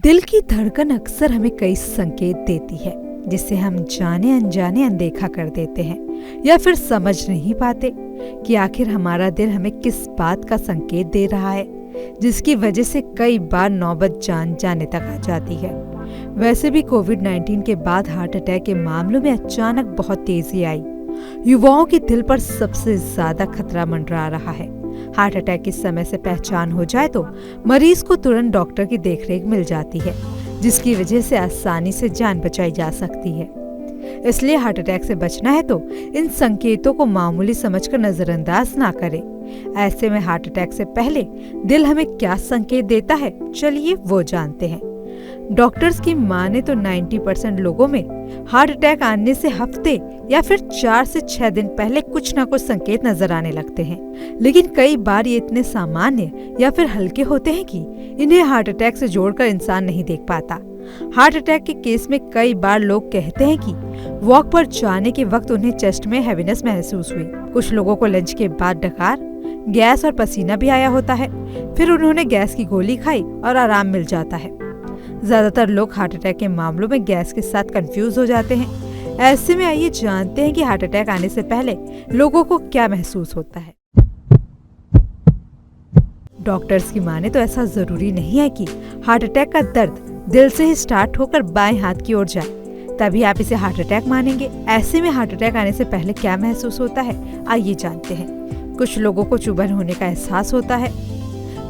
दिल की धड़कन अक्सर हमें कई संकेत देती है जिसे हम जाने अनजाने अनदेखा कर देते हैं या फिर समझ नहीं पाते कि आखिर हमारा दिल हमें किस बात का संकेत दे रहा है, जिसकी वजह से कई बार नौबत जान जाने तक आ जाती है। वैसे भी कोविड-19 के बाद हार्ट अटैक के मामलों में अचानक बहुत तेजी आई। युवाओं के दिल पर सबसे ज्यादा खतरा मंडरा रहा है। हार्ट अटैक की समय से पहचान हो जाए तो मरीज को तुरंत डॉक्टर की देखरेख मिल जाती है, जिसकी वजह से आसानी से जान बचाई जा सकती है। इसलिए हार्ट अटैक से बचना है तो इन संकेतों को मामूली समझकर नजरअंदाज ना करें। ऐसे में हार्ट अटैक से पहले दिल हमें क्या संकेत देता है, चलिए वो जानते हैं। डॉक्टर्स की माने तो 90% लोगों में हार्ट अटैक आने से हफ्ते या फिर 4 से 6 दिन पहले कुछ ना कुछ संकेत नजर आने लगते हैं, लेकिन कई बार ये इतने सामान्य या फिर हल्के होते हैं कि इन्हें हार्ट अटैक से जोड़कर इंसान नहीं देख पाता। हार्ट अटैक के केस में कई बार लोग कहते हैं कि वॉक पर जाने के वक्त उन्हें चेस्ट में हैवीनेस महसूस हुई। कुछ लोगों को लंच के बाद डकार, गैस और पसीना भी आया होता है, फिर उन्होंने गैस की गोली खाई और आराम मिल जाता है। ज्यादातर लोग हार्ट अटैक के मामलों में गैस के साथ कंफ्यूज हो जाते हैं। ऐसे में आइए जानते हैं कि हार्ट अटैक आने से पहले लोगों को क्या महसूस होता है। डॉक्टर्स की माने तो ऐसा जरूरी नहीं है कि हार्ट अटैक का दर्द दिल से ही स्टार्ट होकर बाएं हाथ की ओर जाए तभी आप इसे हार्ट अटैक मानेंगे। ऐसे में हार्ट अटैक आने से पहले क्या महसूस होता है, आइए जानते हैं। कुछ लोगों को चुभन होने का एहसास होता है,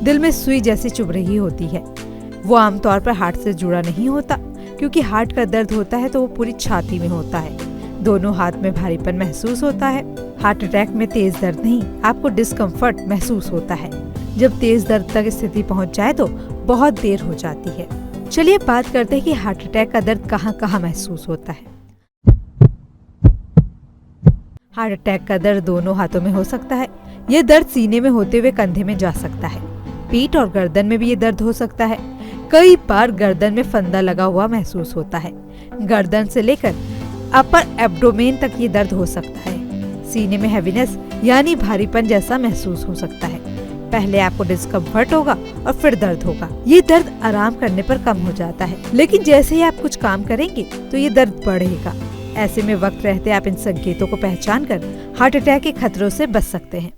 दिल में सुई जैसी चुभ रही होती है। वो आमतौर पर हार्ट से जुड़ा नहीं होता, क्योंकि हार्ट का दर्द होता है तो वो पूरी छाती में होता है। दोनों हाथ में भारीपन महसूस होता है। हार्ट अटैक में तेज दर्द नहीं, आपको डिस्कम्फर्ट महसूस होता है। जब तेज दर्द तक स्थिति पहुंच जाए तो बहुत देर हो जाती है। चलिए बात करते हैं कि हार्ट अटैक का दर्द कहाँ-कहाँ महसूस होता है। हार्ट अटैक का दर्द दोनों हाथों में हो सकता है। ये दर्द सीने में होते हुए कंधे में जा सकता है। पीठ और गर्दन में भी ये दर्द हो सकता है। कई बार गर्दन में फंदा लगा हुआ महसूस होता है। गर्दन से लेकर अपर एब्डोमेन तक ये दर्द हो सकता है। सीने में हैवीनेस यानी भारीपन जैसा महसूस हो सकता है। पहले आपको डिस्कम्फर्ट होगा और फिर दर्द होगा। ये दर्द आराम करने पर कम हो जाता है, लेकिन जैसे ही आप कुछ काम करेंगे तो ये दर्द बढ़ेगा। ऐसे में वक्त रहते आप इन संकेतों को पहचान कर हार्ट अटैक के खतरों से बच सकते हैं।